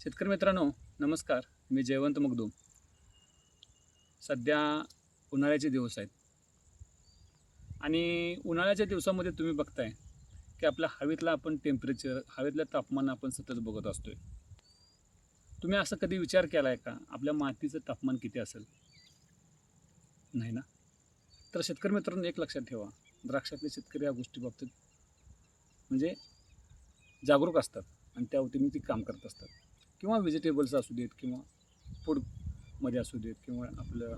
शेतकरी मित्रांनो, नमस्कार. मी जयवंत मगदूम. सध्या उन्हाळ्याचे दिवस आहेत आणि उन्हाळ्याच्या दिवसामध्ये तुम्ही बघताय की आपल्या हवेतला आपण टेम्परेचर, हवेतलं तापमान आपण सतत बघत असतोय. तुम्ही असं कधी विचार केला आहे का, आपल्या मातीचं तापमान किती असेल? नाही ना? तर शेतकरी मित्रांनो, एक लक्षात ठेवा, द्राक्षातले शेतकरी या गोष्टीबाबतीत म्हणजे जागरूक असतात आणि त्या वतीने ती काम करत असतात. किंवा व्हेजिटेबल्स असू देत किंवा फूडमध्ये असू देत किंवा आपलं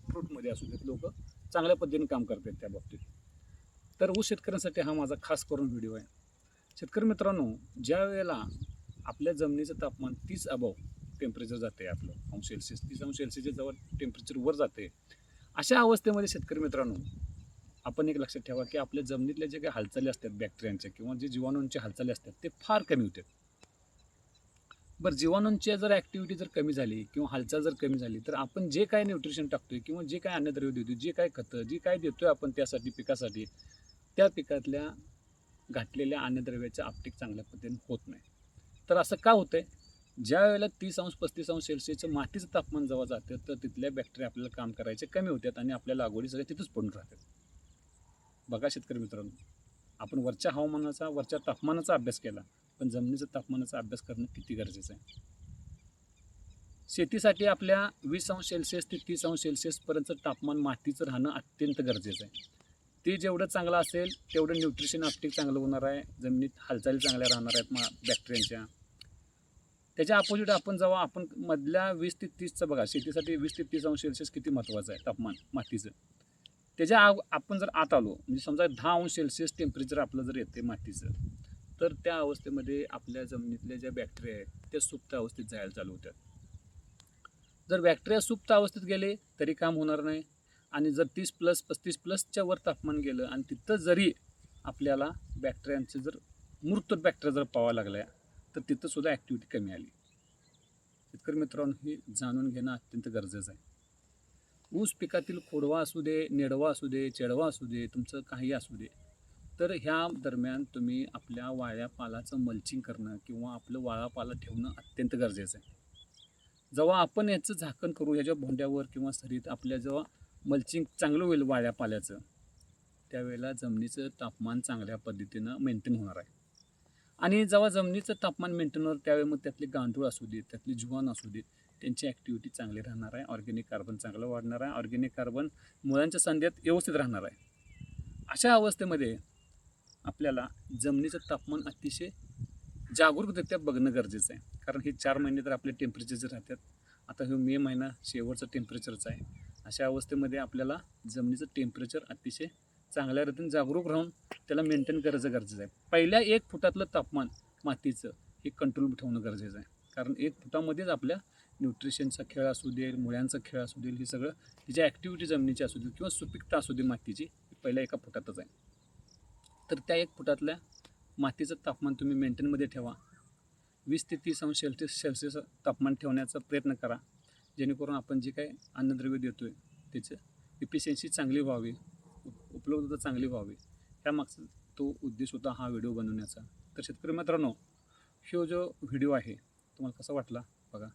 फ्रूटमध्ये असू देत, लोक चांगल्या पद्धतीने काम करतात त्या बाबतीत. तर ऊस शेतकऱ्यांसाठी हा माझा खास करून व्हिडिओ आहे. शेतकरी मित्रांनो, ज्या वेळेला आपल्या जमिनीचं तापमान 30 अबव टेम्परेचर जाते, आपलं अंश सेल्सिअस 30 अंश सेल्सिअसच्या जवळ टेम्परेचर वर जाते, अशा अवस्थेमध्ये शेतकरी मित्रांनो, आपण एक लक्षात ठेवा की आपल्या जमिनीतल्या जे काही हालचाली असतात बॅक्टेरियांच्या किंवा जे जीवाणूंच्या हालचाली असतात ते फार कमी होतात. बरं, जीवाणूंची जर ॲक्टिव्हिटी जर कमी झाली किंवा हालचाल जर कमी झाली, तर आपण जे काय न्यूट्रिशन टाकतोय किंवा जे काय अन्नद्रव्य देतो, जे काय खतं, जे काय देतोय आपण त्यासाठी पिकासाठी, त्या पिकातल्या घातलेल्या अन्नद्रव्याचं आपटेक चांगल्या पद्धतीने होत नाही. तर असं का होतंय? ज्या वेळेला 30 अंश 35 अंश सेल्सिअसचं मातीचं तापमान जेव्हा जातं, तर तिथल्या बॅक्टेरिया आपल्याला काम करायचे कमी होतात आणि आपल्या लागवडी सगळ्या तिथंच पडून राहतात. बघा शेतकरी मित्रांनो, आपण वरच्या हवामानाचा, वरच्या तापमानाचा अभ्यास केला, पण जमिनीचा तापमानाचा अभ्यास करणं किती गरजेचं आहे. शेतीसाठी आपल्या 20 अंश सेल्सिअस ते 30 अंश सेल्सिअसपर्यंतचं तापमान मातीचं राहणं अत्यंत गरजेचं आहे. ते जेवढं चांगलं असेल तेवढं न्यूट्रिशन अपटेक चांगलं होणार आहे, जमिनीत हालचाली चांगल्या राहणार आहेत बॅक्टेरियांच्या. त्याच्या अपोजिट आपण जेव्हा आपण मधल्या 20 ते 30चं बघा, शेतीसाठी 20 ते 30 अंश सेल्सिअस किती महत्त्वाचं आहे तापमान मातीचं. त्याच्या आपण जर आत आलो, म्हणजे समजा 10 अंश सेल्सिअस टेम्परेचर आपलं जर येते मातीचं, तर त्या अवस्थेमध्ये आपल्या जमिनीतल्या ज्या बॅक्टेरिया आहेत त्या सुप्त अवस्थेत जायला चालू होतात. जर बॅक्टेरिया सुप्त अवस्थेत गेले तरी काम होणार नाही, आणि जर 30+ 35+च्या वर तापमान गेलं आणि तिथं जरी आपल्याला बॅक्टेरियांचे जर मृत बॅक्टेरिया जर पाहावा लागला, तर तिथं सुद्धा ॲक्टिव्हिटी कमी आली. शेतकरी मित्रांनो, हे जाणून घेणं अत्यंत गरजेचं आहे. ऊस पिकातील खोडवा असू दे, नेडवा असू दे, चेडवा असू दे, तुमचं काही असू दे, तर ह्या दरम्यान तुम्ही आपल्या वाळ्या पालाचं मल्चिंग करणं किंवा आपलं वाळा पाला ठेवणं अत्यंत गरजेचं आहे. जेव्हा आपण याचं झाकण करू ह्याच्या भोंड्यावर किंवा सरीत, आपल्या जेव्हा मल्चिंग चांगलं होईल वाळ्या पाल्याचं, त्यावेळेला जमिनीचं तापमान चांगल्या पद्धतीनं मेंटेन होणार आहे. आणि जेव्हा जमिनीचं तापमान मेंटेन होणार, त्यावेळी मग त्यातले गांडूळ असू देत, त्यातले जीवाणू असू देत, त्यांची ॲक्टिव्हिटी चांगली राहणार आहे. ऑर्गॅनिक कार्बन चांगलं वाढणार आहे. ऑर्गॅनिक कार्बन मुळांच्या सांध्यात व्यवस्थित राहणार आहे. अशा अवस्थेमध्ये आपल्याला जमिनीचं तापमान अतिशय जागरूकरित्या बघणं गरजेचं आहे. कारण हे 4 महिने तर आपले टेम्परेचर जे राहतात, आता हे मे महिना शेवटचं टेम्परेचरचं आहे. अशा अवस्थेमध्ये आपल्याला जमिनीचं टेम्परेचर अतिशय चांगल्या रीतीने जागरूक राहून त्याला मेंटेन करायचं गरजेचं आहे. पहिल्या 1 फुटातलं तापमान मातीचं हे कंट्रोल ठेवणं गरजेचं आहे. कारण 1 फुटामध्येच आपल्या न्यूट्रिशनचा खेळ असू दे, मुळ्यांचा खेळ असू दे, हे सगळं तिची ॲक्टिव्हिटी जमिनीची असू दे किंवा सुपीकता असू दे मातीची, पहिल्या 1 फुटातच आहे. तर त्या 1 फुटातल्या मातीचं तापमान तुम्ही मेंटेनमध्ये ठेवा. 20 ते 30 अंश सेल्सिअस तापमान ठेवण्याचा प्रयत्न करा, जेणेकरून आपण जे काही अन्नद्रव्य देतो आहे त्याचं इफिशियन्सी चांगली व्हावी, उपलब्धता चांगली व्हावी. त्यामागचा तो उद्देश होता हा व्हिडिओ बनवण्याचा. तर शेतकरी मित्रांनो, हा जो व्हिडिओ आहे तुम्हाला कसा वाटला बघा.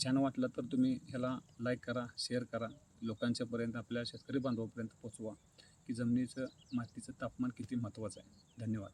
छान वाटलं तर तुम्ही ह्याला लाईक करा, शेअर करा, लोकांच्यापर्यंत, आपल्या शेतकरी बांधवापर्यंत पोचवा की जमिनीचं मातीचं तापमान किती महत्त्वाचं आहे. धन्यवाद.